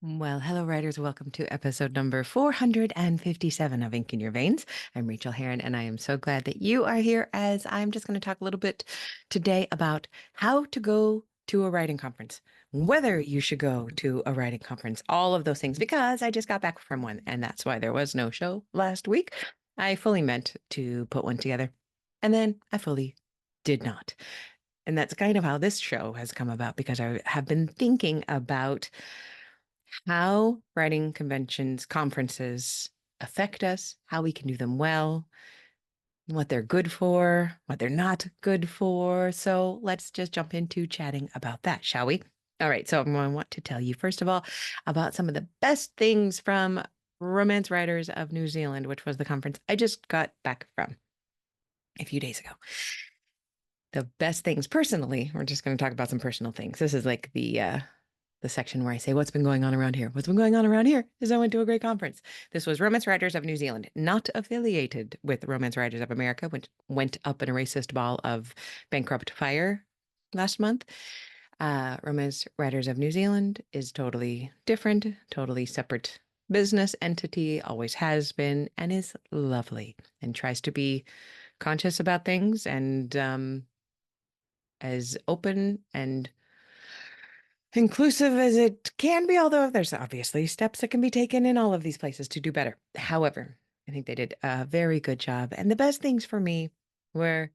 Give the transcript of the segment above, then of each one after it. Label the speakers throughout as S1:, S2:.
S1: Well, hello, writers. Welcome to episode number 457 of Ink in Your Veins. I'm Rachael Herron, and I am so glad that you are here as I'm just going to talk a little bit today about how to go to a writing conference, whether you should go to a writing conference, all of those things, because I just got back from one, and that's why there was no show last week. I fully meant to put one together, and then I fully did not. And that's kind of how this show has come about because I have been thinking about how writing conventions, conferences affect us, how we can do them well, what they're good for, what they're not good for. So let's just jump into chatting about that, shall we? All right. So I want to tell you, first of all, about some of the best things from Romance Writers of New Zealand, which was the conference I just got back from a few days ago. The best things personally, we're just going to talk about some personal things. This is like the section where I say, what's been going on around here? What's been going on around here is I went to a great conference. This was Romance Writers of New Zealand, not affiliated with Romance Writers of America, which went up in a racist ball of bankrupt fire last month. Romance Writers of New Zealand is totally different, totally separate business entity, always has been, and is lovely and tries to be conscious about things and as open and inclusive as it can be, although there's obviously steps that can be taken in all of these places to do better. However, I think they did a very good job. And the best things for me were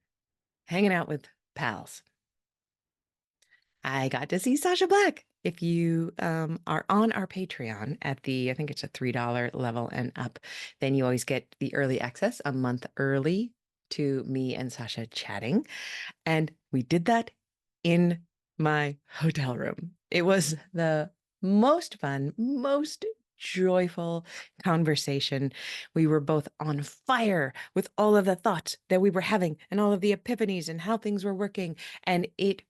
S1: hanging out with pals. I got to see Sasha Black. If you are on our Patreon at I think it's a $3 level and up, then you always get the early access a month early to me and Sasha chatting. And we did that in my hotel room. It was the most fun, most joyful conversation. We were both on fire with all of the thoughts that we were having and all of the epiphanies and how things were working. And it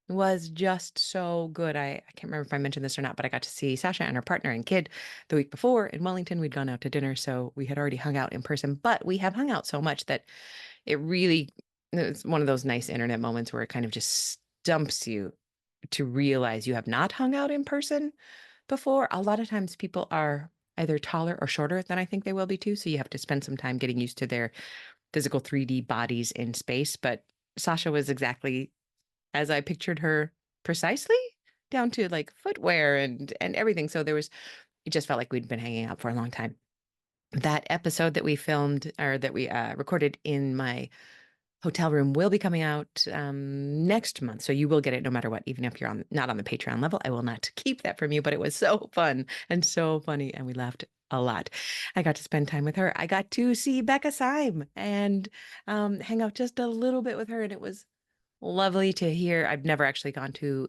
S1: was just so good. I can't remember if I mentioned this or not, but I got to see Sasha and her partner and kid the week before in Wellington. We'd gone out to dinner, so we had already hung out in person, but we have hung out so much that it's one of those nice internet moments where it kind of just stumps you to realize you have not hung out in person before. A lot of times people are either taller or shorter than I think they will be too. So you have to spend some time getting used to their physical 3D bodies in space. But Sasha was exactly as I pictured her precisely, down to like footwear and everything. So it just felt like we'd been hanging out for a long time. That episode that we filmed or that we recorded in my hotel room will be coming out next month. So you will get it no matter what, even if you're not on the Patreon level. I will not keep that from you, but it was so fun and so funny. And we laughed a lot. I got to spend time with her. I got to see Becca Syme and hang out just a little bit with her. And it was lovely to hear. I've never actually gone to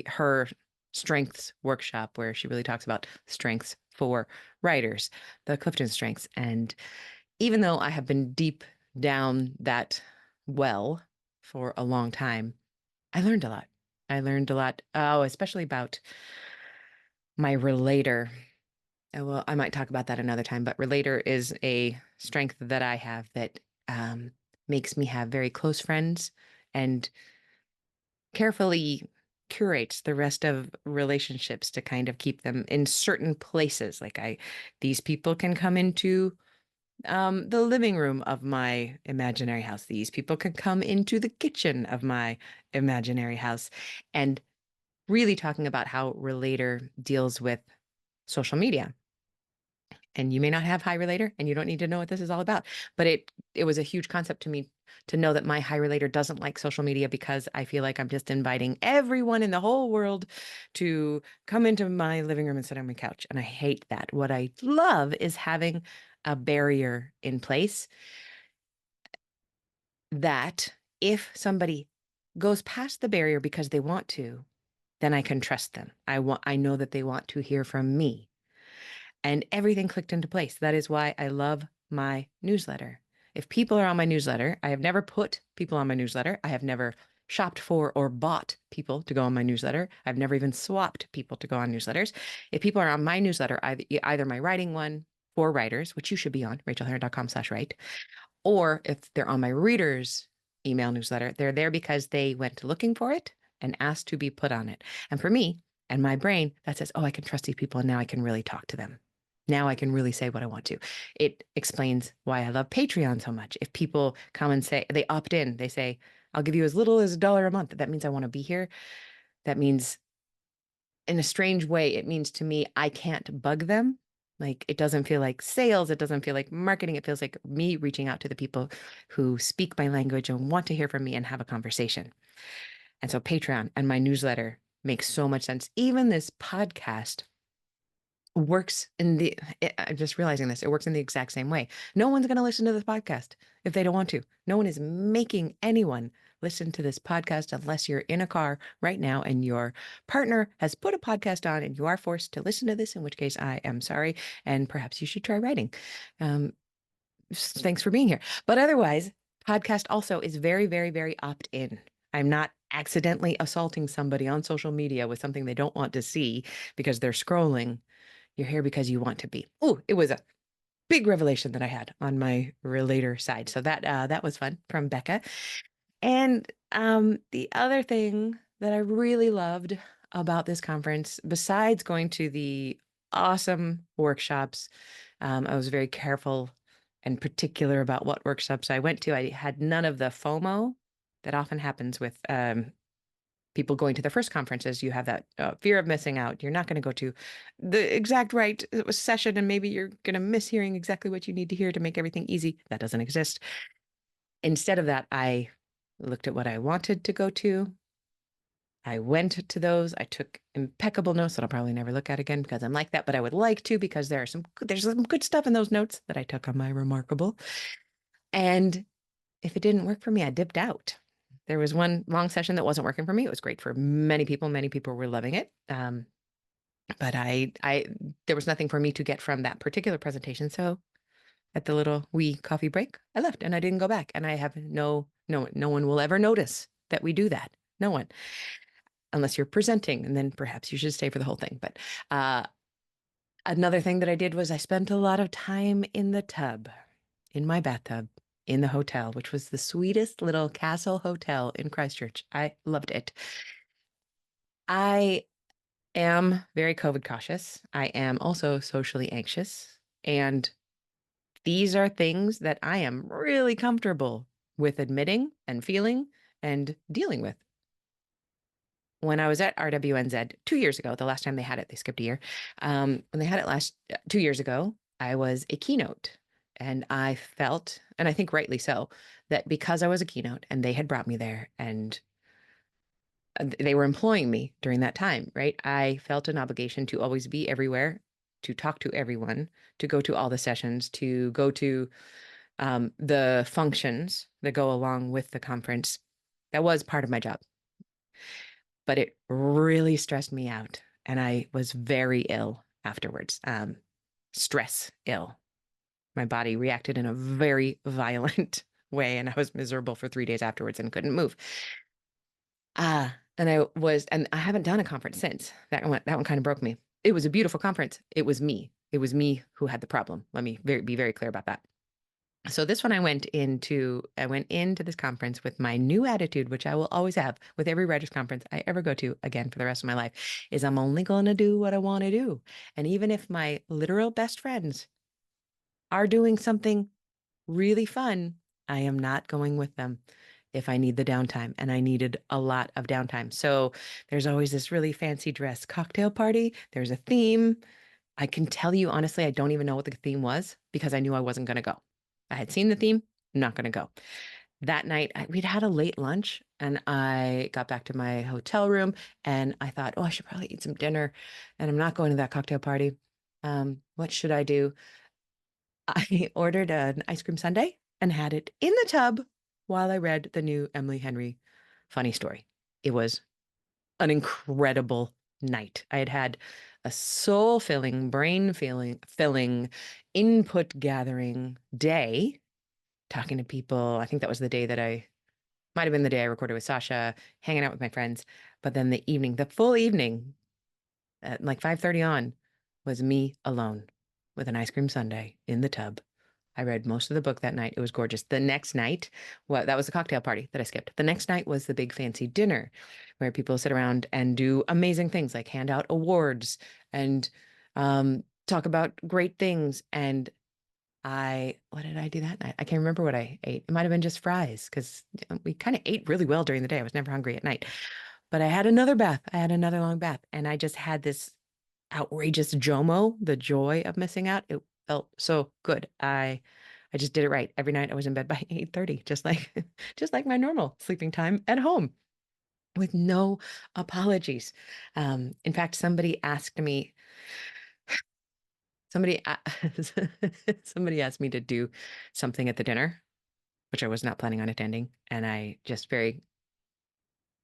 S1: her strengths workshop where she really talks about strengths for writers, the Clifton strengths. And even though I have been deep down that well for a long time, I learned a lot. I learned a lot, oh, especially about my relator. Well, I might talk about that another time, but relator is a strength that I have that makes me have very close friends and carefully curates the rest of relationships to kind of keep them in certain places. These people can come into the living room of my imaginary house. These people can come into the kitchen of my imaginary house. And really talking about how Relator deals with social media. And you may not have High Relator, and you don't need to know what this is all about. But it was a huge concept to me to know that my High Relator doesn't like social media because I feel like I'm just inviting everyone in the whole world to come into my living room and sit on my couch. And I hate that. What I love is having a barrier in place that if somebody goes past the barrier because they want to, then I can trust them. I know that they want to hear from me. And everything clicked into place. That is why I love my newsletter. If people are on my newsletter, I have never put people on my newsletter. I have never shopped for or bought people to go on my newsletter. I've never even swapped people to go on newsletters. If people are on my newsletter, either my writing one for writers, which you should be on, rachaelherron.com/write, or if they're on my readers email newsletter, they're there because they went looking for it and asked to be put on it. And for me, And my brain that says, oh, I can trust these people and now I can really talk to them. Now I can really say what I want to. It explains why I love Patreon so much. If people come and say, they opt in, they say, I'll give you as little as $1 a month. That means I want to be here. That means, in a strange way, it means to me, I can't bug them. Like, it doesn't feel like sales. It doesn't feel like marketing. It feels like me reaching out to the people who speak my language and want to hear from me and have a conversation. And so Patreon and my newsletter makes so much sense. Even this podcast works I'm just realizing this, it works in the exact same way. No one's going to listen to this podcast if they don't want to. No one is making anyone listen to this podcast unless you're in a car right now and your partner has put a podcast on and you are forced to listen to this, in which case I am sorry. And perhaps you should try writing. Thanks for being here. But otherwise, podcast also is very, very, very opt-in. I'm not accidentally assaulting somebody on social media with something they don't want to see because they're scrolling. You're here because you want to be. Oh, it was a big revelation that I had on my relator side. So that was fun from Becca. And the other thing that I really loved about this conference, besides going to the awesome workshops, I was very careful and particular about what workshops I went to. I had none of the FOMO that often happens with people going to the first conferences. You have that fear of missing out. You're not going to go to the exact right session, and maybe you're going to miss hearing exactly what you need to hear to make everything easy. That doesn't exist. Instead of that, I looked at what I wanted to go to. I went to those. I took impeccable notes that I'll probably never look at again because I'm like that, but I would like to because there's some good stuff in those notes that I took on my Remarkable. And if it didn't work for me, I dipped out. There was one long session that wasn't working for me. It was great for many people. Many people were loving it. But there was nothing for me to get from that particular presentation. So at the little wee coffee break, I left and I didn't go back. And I have no one will ever notice that we do that. No one, unless you're presenting, and then perhaps you should stay for the whole thing. But another thing that I did was I spent a lot of time in the tub, in my bathtub, in the hotel, which was the sweetest little castle hotel in Christchurch. I loved it. I am very COVID cautious. I am also socially anxious. And these are things that I am really comfortable with admitting and feeling and dealing with. When I was at RWNZ 2 years ago, the last time they had it, they skipped a year. When they had it last 2 years ago, I was a keynote. And I felt, and I think rightly so, that because I was a keynote and they had brought me there and they were employing me during that time, right? I felt an obligation to always be everywhere, to talk to everyone, to go to all the sessions, to go to the functions that go along with the conference. That was part of my job, but it really stressed me out. And I was very ill afterwards, stress ill. My body reacted in a very violent way, and I was miserable for 3 days afterwards and couldn't move. And I haven't done a conference since. That one kind of broke me. It was a beautiful conference. It was me. It was me who had the problem. Let me be very clear about that. So this one I went into this conference with my new attitude, which I will always have with every writers conference I ever go to again for the rest of my life, is I'm only going to do what I want to do. And even if my literal best friends are doing something really fun, I am not going with them if I need the downtime. And I needed a lot of downtime. So there's always this really fancy dress cocktail party. There's a theme. I can tell you honestly, I don't even know what the theme was because I knew I wasn't going to go. I had seen the theme, not going to go. That night, we'd had a late lunch and I got back to my hotel room and I thought, oh, I should probably eat some dinner and I'm not going to that cocktail party. What should I do? I ordered an ice cream sundae and had it in the tub while I read the new Emily Henry funny story. It was an incredible night. I had had a soul filling, brain filling, input gathering day talking to people. I think that was the day that might have been the day I recorded with Sasha, hanging out with my friends. But then the full evening at like 5:30 on was me alone with an ice cream sundae in the tub I read most of the book that night. It was gorgeous. The next night, well, that was the cocktail party that I skipped. The next night was the big fancy dinner where people sit around and do amazing things like hand out awards and talk about great things. And what did I do that night? I can't remember what I ate. It might have been just fries because we kind of ate really well during the day. I was never hungry at night. But I had another bath. I had another long bath, and I just had this outrageous JOMO, the joy of missing out. It felt so good. I just did it right. Every night I was in bed by 8:30, just like just like my normal sleeping time at home with no apologies. In fact, somebody somebody asked me to do something at the dinner, which I was not planning on attending, and I just very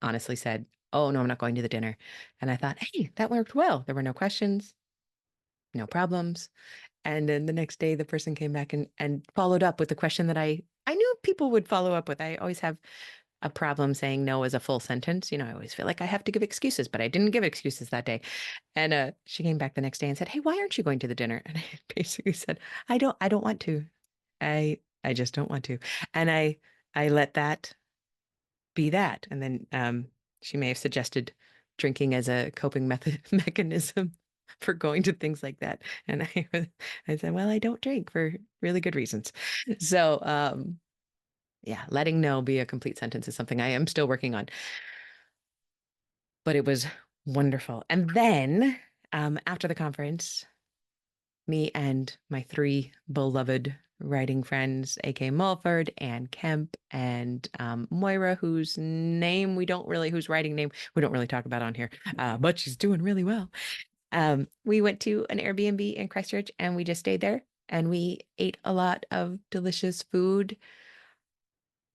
S1: honestly said, "Oh, no, I'm not going to the dinner." And I thought, "Hey, that worked well. There were no questions, no problems." And then the next day, the person came back and followed up with the question that I knew people would follow up with. I always have a problem saying no as a full sentence. I always feel like I have to give excuses, but I didn't give excuses that day. And she came back the next day and said, "Hey, why aren't you going to the dinner?" And I basically said, I don't want to. I just don't want to." And I let that be that. And then she may have suggested drinking as a coping method mechanism for going to things like that. And I said, well, I don't drink for really good reasons. So yeah, letting no be a complete sentence is something I am still working on. But it was wonderful. And then after the conference, me and my three beloved writing friends, A.K. Mulford, Ann Kemp, and Moira, whose writing name we don't really talk about on here, but she's doing really well. We went to an Airbnb in Christchurch and we just stayed there and we ate a lot of delicious food.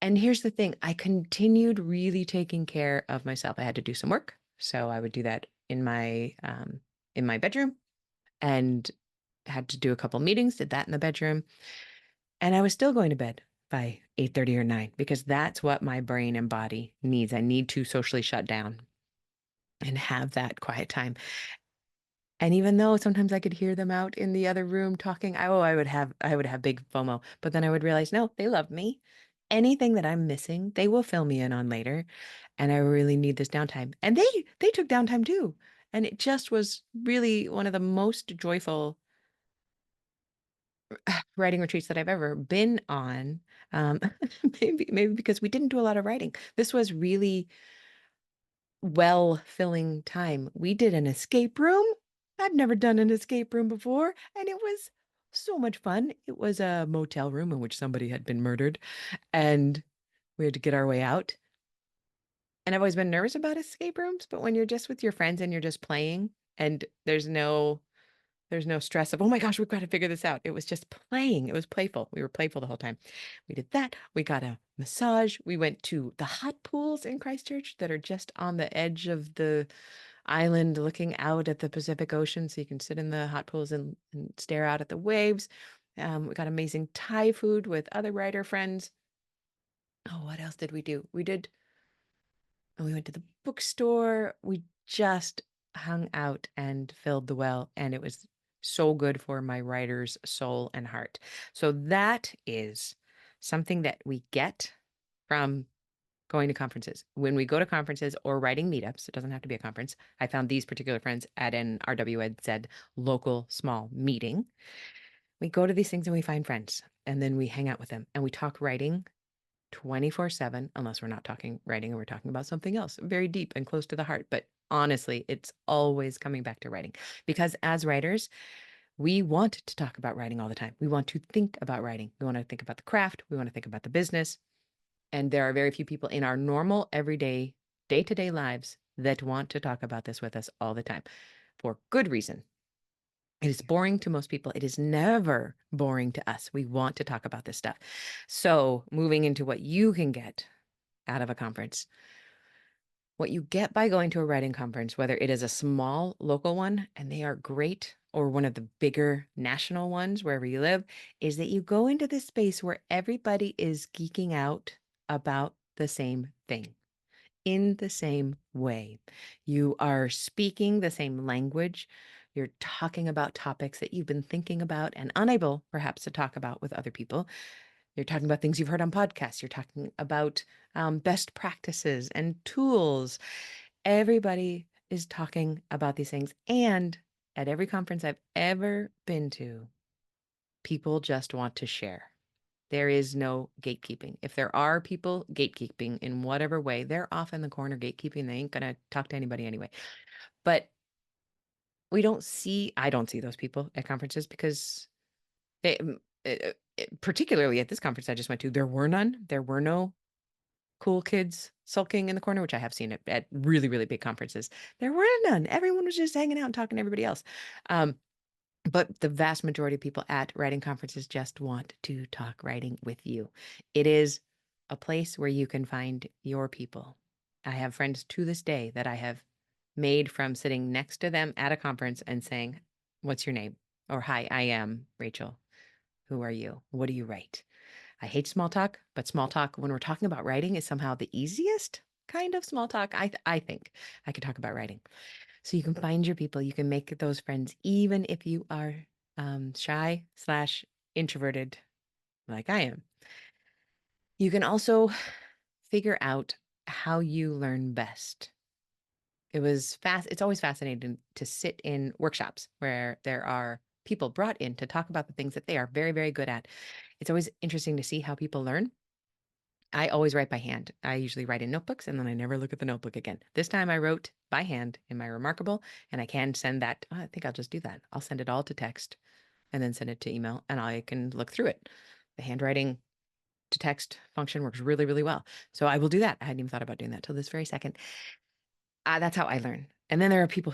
S1: And here's the thing, I continued really taking care of myself. I had to do some work, so I would do that in my bedroom and had to do a couple meetings, did that in the bedroom. And I was still going to bed by 8:30 or 9 because that's what my brain and body needs. I need to socially shut down and have that quiet time. And even though sometimes I could hear them out in the other room talking, I would have big FOMO. But then I would realize, no, they love me. Anything that I'm missing, they will fill me in on later. And I really need this downtime. And they took downtime too. And it just was really one of the most joyful writing retreats that I've ever been on. Um, maybe because we didn't do a lot of writing. This was really well-filling time. We did an escape room. I've never done an escape room before, and it was so much fun. It was a motel room in which somebody had been murdered, and we had to get our way out. And I've always been nervous about escape rooms, but when you're just with your friends and you're just playing and there's no stress of, oh my gosh, we've got to figure this out. It was just playing. It was playful. We were playful the whole time. We did that. We got a massage. We went to the hot pools in Christchurch that are just on the edge of the island looking out at the Pacific Ocean. So you can sit in the hot pools and stare out at the waves. We got amazing Thai food with other writer friends. Oh, what else did we do? We went to the bookstore. We just hung out and filled the well, and it was so good for my writer's soul and heart. So that is something that we get from going to conferences. When we go to conferences or writing meetups, it doesn't have to be a conference. I found these particular friends at an RW Ed said local small meeting. We go to these things and we find friends, and then we hang out with them and we talk writing 24/7, unless we're not talking writing and we're talking about something else very deep and close to the heart. But honestly, it's always coming back to writing because as writers, we want to talk about writing all the time. We want to think about writing. We want to think about the craft. We want to think about the business. And there are very few people in our normal, everyday, day to day lives that want to talk about this with us all the time for good reason. It is boring to most people. It is never boring to us. We want to talk about this stuff. So, moving into what you can get out of a conference, what you get by going to a writing conference, whether it is a small local one, and they are great, or one of the bigger national ones, wherever you live, is that you go into this space where everybody is geeking out about the same thing in the same way. You are speaking the same language. You're talking about topics that you've been thinking about and unable perhaps to talk about with other people. You're talking about things you've heard on podcasts. You're talking about best practices and tools. Everybody is talking about these things. And at every conference I've ever been to, people just want to share. There is no gatekeeping. If there are people gatekeeping in whatever way, they're off in the corner gatekeeping. They ain't going to talk to anybody anyway. But I don't see those people at conferences because they, particularly at this conference I just went to, there were none. There were no cool kids sulking in the corner, which I have seen at really, really big conferences. There were none. Everyone was just hanging out and talking to everybody else. But the vast majority of people at writing conferences just want to talk writing with you. It is a place where you can find your people. I have friends to this day that I have made from sitting next to them at a conference and saying, "What's your name?" Or, "Hi, I am Rachel. Who are you? What do you write?" I hate small talk, but small talk when we're talking about writing is somehow the easiest kind of small talk. I think I could talk about writing. So you can find your people, you can make those friends, even if you are shy slash introverted like I am. You can also figure out how you learn best. It's always fascinating to sit in workshops where there are people brought in to talk about the things that they are very, very good at. It's always interesting to see how people learn. I always write by hand. I usually write in notebooks and then I never look at the notebook again. This time I wrote by hand in my Remarkable, and I can send that. I think I'll just do that. I'll send it all to text and then send it to email and I can look through it. The handwriting to text function works really, really well. So I will do that. I hadn't even thought about doing that till this very second. That's how I learn. And then there are people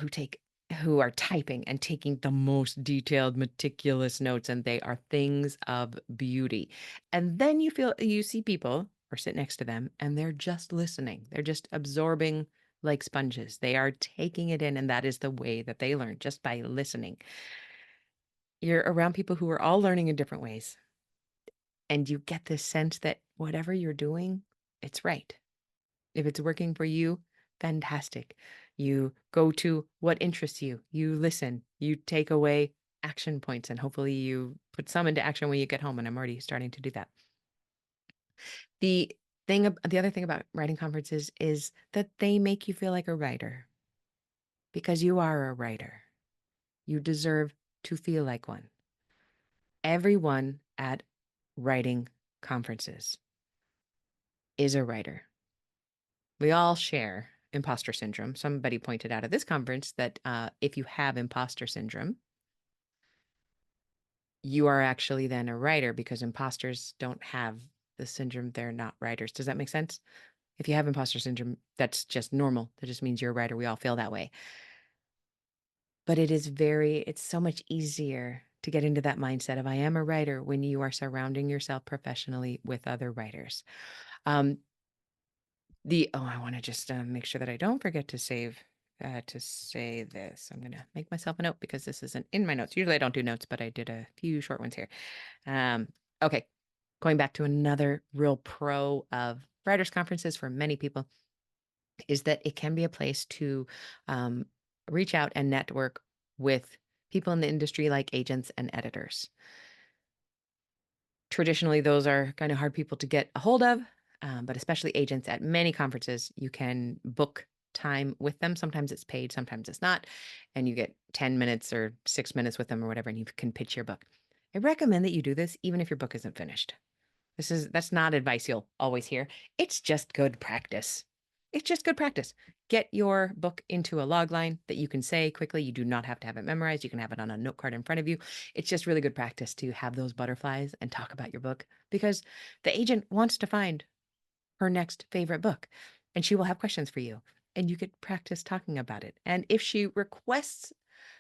S1: who are typing and taking the most detailed, meticulous notes, and they are things of beauty. And then you see people or sit next to them, and they're just listening. They're just absorbing like sponges. They are taking it in, and that is the way that they learn, just by listening. You're around people who are all learning in different ways, and you get this sense that whatever you're doing, it's right. If it's working for you, fantastic. You go to what interests you. You listen. You take away action points, and hopefully you put some into action when you get home. And I'm already starting to do that. The other thing about writing conferences is that they make you feel like a writer because you are a writer. You deserve to feel like one. Everyone at writing conferences is a writer. We all share imposter syndrome. Somebody pointed out at this conference that if you have imposter syndrome, you are actually then a writer because imposters don't have the syndrome. They're not writers. Does that make sense? If you have imposter syndrome, that's just normal. That just means you're a writer. We all feel that way. But it's so much easier to get into that mindset of I am a writer when you are surrounding yourself professionally with other writers. Um, I want to just make sure that I don't forget to say this. I'm going to make myself a note because this isn't in my notes. Usually I don't do notes, but I did a few short ones here. Okay. Going back to another real pro of writers conferences for many people is that it can be a place to um, reach out and network with people in the industry like agents and editors. Traditionally, those are kind of hard people to get a hold of, but especially agents at many conferences, you can book time with them. Sometimes it's paid, sometimes it's not. And you get 10 minutes or 6 minutes with them or whatever, and you can pitch your book. I recommend that you do this even if your book isn't finished. That's not advice you'll always hear. It's just good practice. It's just good practice. Get your book into a log line that you can say quickly. You do not have to have it memorized. You can have it on a note card in front of you. It's just really good practice to have those butterflies and talk about your book because the agent wants to find her next favorite book and she will have questions for you and you could practice talking about it. And if she requests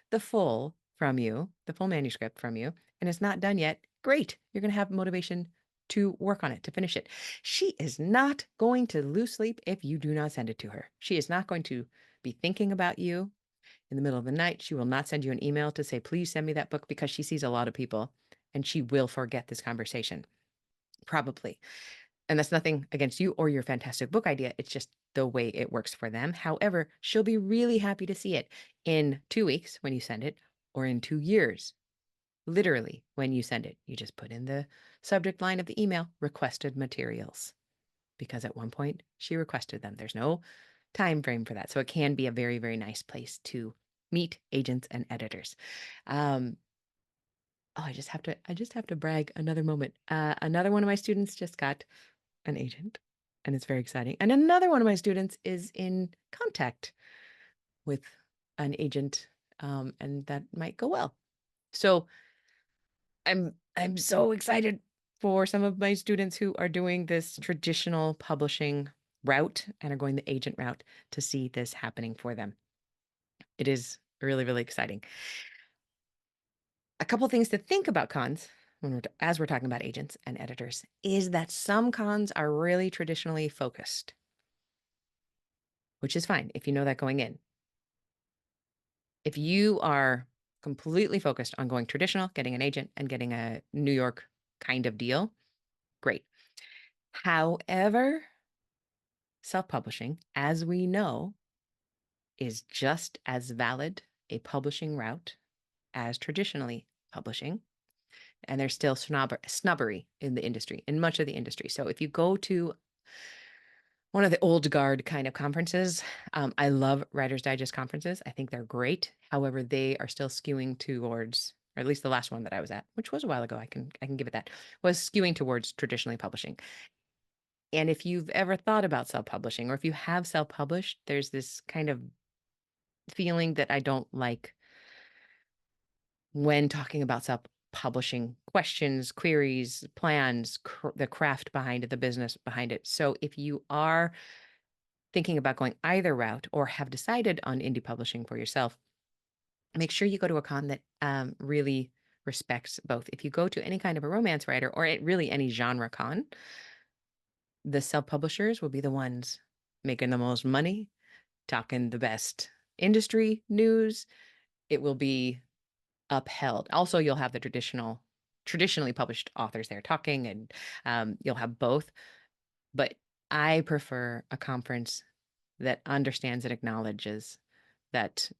S1: the full manuscript from you, and it's not done yet, great. You're going to have motivation to work on it, to finish it. She is not going to lose sleep if you do not send it to her. She is not going to be thinking about you in the middle of the night. She will not send you an email to say, please send me that book because she sees a lot of people and she will forget this conversation. Probably. And that's nothing against you or your fantastic book idea. It's just the way it works for them. However, she'll be really happy to see it in 2 weeks when you send it, or in 2 years. Literally, when you send it, you just put in the subject line of the email, requested materials, because at one point she requested them. There's no time frame for that. So it can be a very, very nice place to meet agents and editors. Um, oh, I just have to brag another moment. Another one of my students just got an agent, and it's very exciting. And another one of my students is in contact with an agent, and that might go well. So I'm so excited for some of my students who are doing this traditional publishing route and are going the agent route to see this happening for them. It is really, really exciting. A couple things to think about cons as we're talking about agents and editors is that some cons are really traditionally focused, which is fine if you know that going in. If you are completely focused on going traditional, getting an agent and getting a New York kind of deal, great. However, self-publishing, as we know, is just as valid a publishing route as traditionally publishing. And there's still snobbery in the industry, in much of the industry. So if you go to one of the old guard kind of conferences, I love Writer's Digest conferences. I think they're great. However, they are still skewing towards, or at least the last one that I was at, which was a while ago, I can give it that, was skewing towards traditionally publishing. And if you've ever thought about self-publishing, or if you have self-published, there's this kind of feeling that I don't like when talking about self-publishing questions, queries, plans, the craft behind it, the business behind it. So if you are thinking about going either route or have decided on indie publishing for yourself, make sure you go to a con that really respects both. If you go to any kind of a romance writer or really any genre con, the self-publishers will be the ones making the most money, talking the best industry news. It will be upheld. Also, you'll have the traditionally published authors there talking, and you'll have both. But I prefer a conference that understands and acknowledges that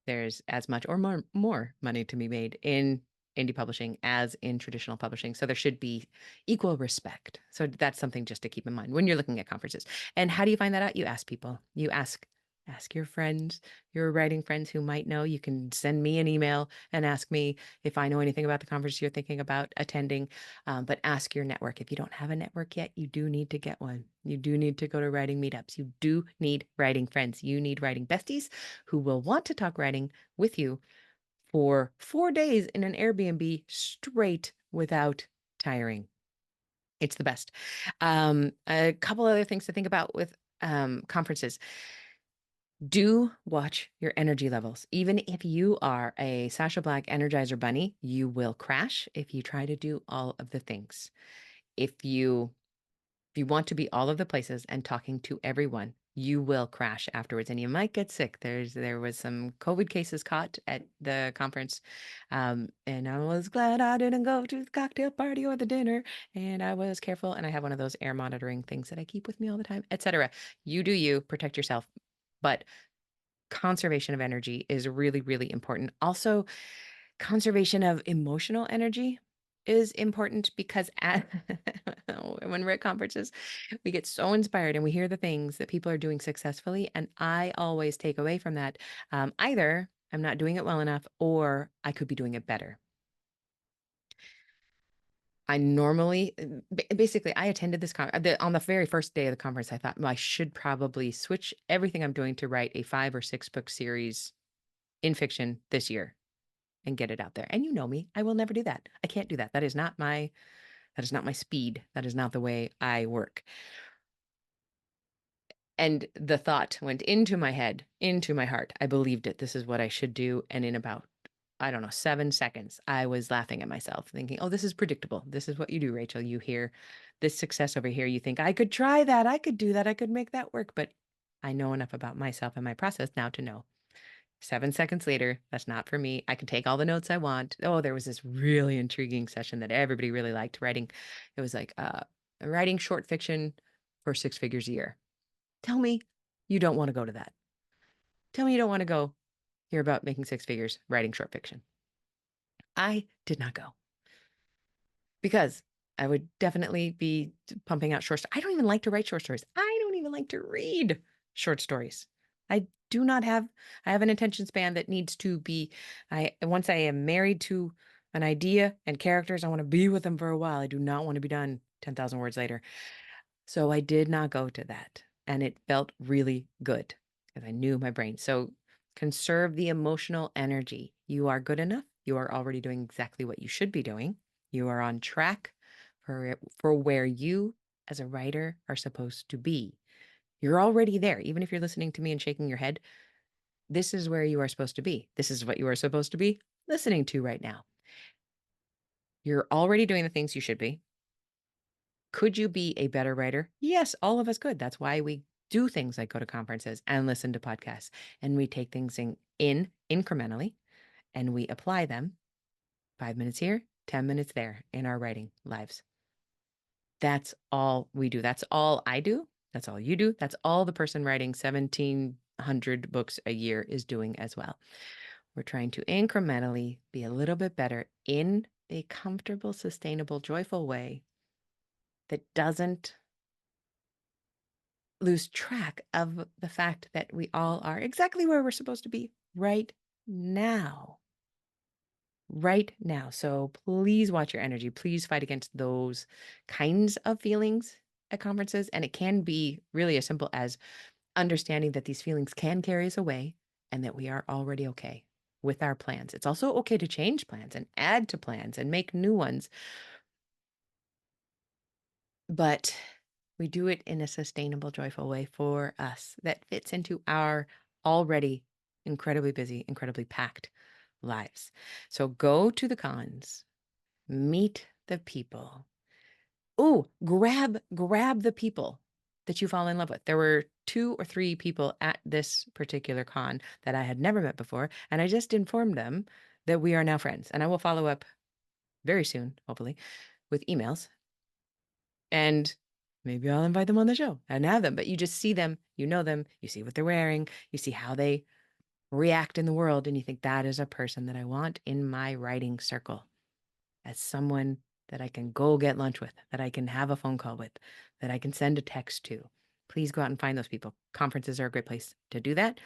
S1: there's as much or more money to be made in indie publishing as in traditional publishing. So there should be equal respect. So that's something just to keep in mind when you're looking at conferences. And how do you find that out? You ask people. You ask your friends, your writing friends who might know. You can send me an email and ask me if I know anything about the conference you're thinking about attending. But ask your network. If you don't have a network yet, you do need to get one. You do need to go to writing meetups. You do need writing friends. You need writing besties who will want to talk writing with you for 4 days in an Airbnb straight without tiring. It's the best. A couple other things to think about with conferences. Do watch your energy levels. Even if you are a Sasha Black Energizer Bunny, you will crash if you try to do all of the things. If you want to be all of the places and talking to everyone, you will crash afterwards and you might get sick. There was some COVID cases caught at the conference. And I was glad I didn't go to the cocktail party or the dinner. And I was careful. And I have one of those air monitoring things that I keep with me all the time, etc. You do you, protect yourself. But conservation of energy is really, really important. Also, conservation of emotional energy is important because when we're at conferences, we get so inspired and we hear the things that people are doing successfully. And I always take away from that either I'm not doing it well enough or I could be doing it better. I normally, basically, I attended this on the very first day of the conference. I thought, well, I should probably switch everything I'm doing to write a 5 or 6 book series in fiction this year and get it out there. And you know me, I will never do that. I can't do that. That is not my speed. That is not the way I work. And the thought went into my head, into my heart. I believed it. This is what I should do. And in about, I don't know, 7 seconds, I was laughing at myself, thinking, oh, this is predictable. This is what you do, Rachel. You hear this success over here. You think, I could try that. I could do that. I could make that work. But I know enough about myself and my process now to know 7 seconds later, that's not for me. I can take all the notes I want. Oh, there was this really intriguing session that everybody really liked writing. It was like writing short fiction for 6 figures a year. Tell me you don't want to go to that. Tell me you don't want to go hear about making six figures writing short fiction. I did not go because I would definitely be pumping out short stories. I don't even like to write short stories. I don't even like to read short stories. I do not have, I have an attention span that needs to be, once I am married to an idea and characters, I want to be with them for a while. I do not want to be done 10,000 words later. So I did not go to that. And it felt really good because I knew my brain. So conserve the emotional energy. You are good enough. You are already doing exactly what you should be doing. You are on track for where you as a writer are supposed to be. You're already there. Even if you're listening to me and shaking your head, this is where you are supposed to be. This is what you are supposed to be listening to right now. You're already doing the things you should be. Could you be a better writer? Yes, all of us could. That's why we do things like go to conferences and listen to podcasts, and we take things in incrementally and we apply them 5 minutes here, 10 minutes there in our writing lives. That's all we do. That's all I do. That's all you do. That's all the person writing 1,700 books a year is doing as well. We're trying to incrementally be a little bit better in a comfortable, sustainable, joyful way that doesn't lose track of the fact that we all are exactly where we're supposed to be right now. Right now. So please watch your energy. Please fight against those kinds of feelings at conferences. And it can be really as simple as understanding that these feelings can carry us away and that we are already okay with our plans. It's also okay to change plans and add to plans and make new ones. But we do it in a sustainable, joyful way for us that fits into our already incredibly busy, incredibly packed lives. So go to the cons, meet the people. Oh, grab the people that you fall in love with. There were 2 or 3 people at this particular con that I had never met before, and I just informed them that we are now friends. And I will follow up very soon, hopefully, with emails. And maybe I'll invite them on the show and have them, but you just see them, you know them, you see what they're wearing, you see how they react in the world, and you think that is a person that I want in my writing circle as someone that I can go get lunch with, that I can have a phone call with, that I can send a text to. Please go out and find those people. Conferences are a great place to do that,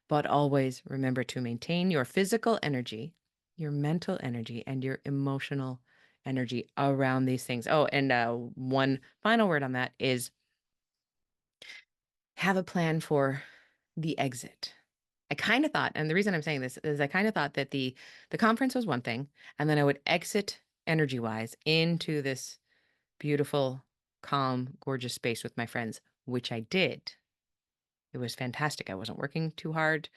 S1: but always remember to maintain your physical energy, your mental energy, and your emotional energy around these things. Oh, and one final word on that is have a plan for the exit. I kind of thought, and the reason I'm saying this is I kind of thought that the conference was one thing, and then I would exit energy-wise into this beautiful, calm, gorgeous space with my friends, which I did. It was fantastic. I wasn't working too hard.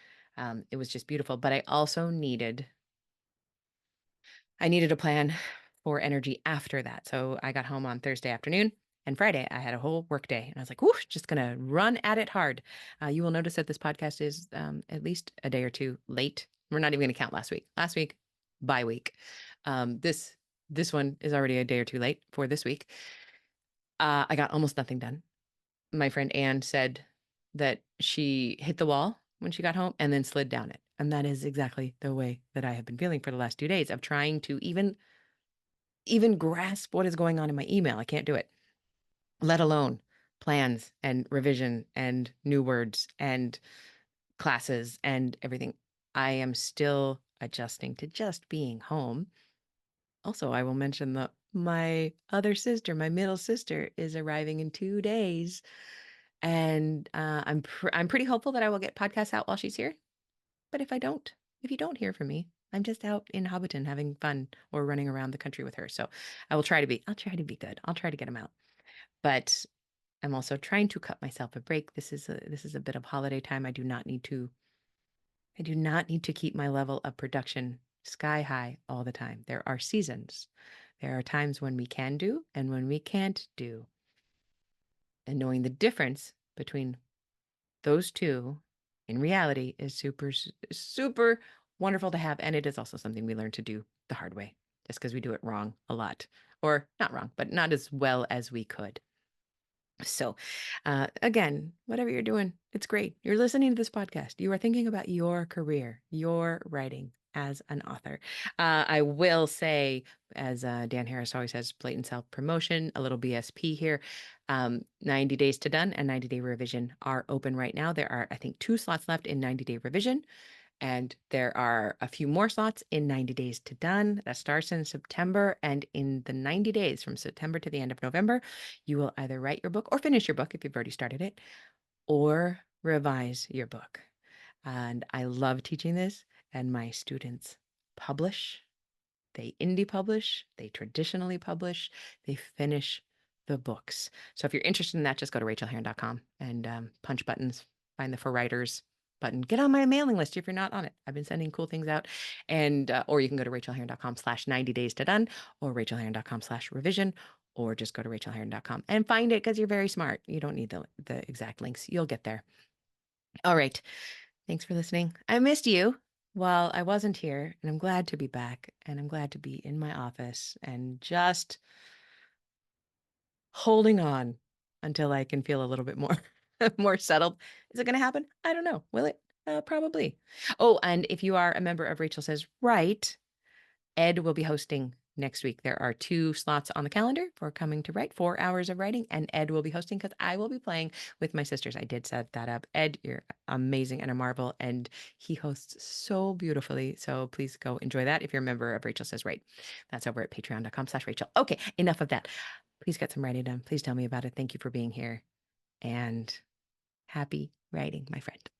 S1: It was just beautiful. But I needed a plan for energy after that. So I got home on Thursday afternoon, and Friday I had a whole work day, and I was like, whoosh, just gonna run at it hard. You will notice that this podcast is at least a day or two late. We're not even gonna count last week. Last week, by week. This one is already a day or two late for this week. I got almost nothing done. My friend Anne said that she hit the wall when she got home and then slid down it. And that is exactly the way that I have been feeling for the last 2 days of trying to even grasp what is going on in my email. I can't do it, let alone plans and revision and new words and classes and everything. I am still adjusting to just being home. Also, I will mention that my other sister, my middle sister, is arriving in 2 days. And I'm pretty hopeful that I will get podcasts out while she's here. But if you don't hear from me, I'm just out in Hobbiton having fun or running around the country with her. So I'll try to be good. I'll try to get them out. But I'm also trying to cut myself a break. This is a bit of holiday time. I do not need to keep my level of production sky high all the time. There are seasons. There are times when we can do and when we can't do. And knowing the difference between those two in reality is super wonderful to have. And it is also something we learn to do the hard way just because we do it wrong a lot, or not wrong, but not as well as we could. So, again, whatever you're doing, it's great. You're listening to this podcast. You are thinking about your career, your writing as an author. I will say, as Dan Harris always says, blatant self promotion, a little BSP here. 90 days to done and 90-day revision are open right now. There are, I think, 2 slots left in 90-day revision. And there are a few more slots in 90 days to done. That starts in September. And in the 90 days from September to the end of November, you will either write your book or finish your book if you've already started it, or revise your book. And I love teaching this. And my students publish, they indie publish, they traditionally publish, they finish the books. So if you're interested in that, just go to rachelherron.com and punch buttons, find the For Writers button. Get on my mailing list if you're not on it. I've been sending cool things out. And or you can go to rachelherron.com/90 days to done, or rachelherron.com/revision, or just go to rachelherron.com and find it because you're very smart. You don't need the exact links. You'll get there. All right. Thanks for listening. I missed you while I wasn't here, and I'm glad to be back, and I'm glad to be in my office and just holding on until I can feel a little bit more more settled. Is it going to happen? I don't know. Will it? Probably. Oh, and if you are a member of Rachel Says Write, Ed will be hosting next week. There are 2 slots on the calendar for coming to write, 4 hours of writing, and Ed will be hosting because I will be playing with my sisters. I did set that up. Ed, you're amazing and a marvel, and he hosts so beautifully. So please go enjoy that if you're a member of Rachel Says Write. That's over at patreon.com/Rachel. Okay, enough of that. Please get some writing done. Please tell me about it. Thank you for being here, and happy writing, my friend.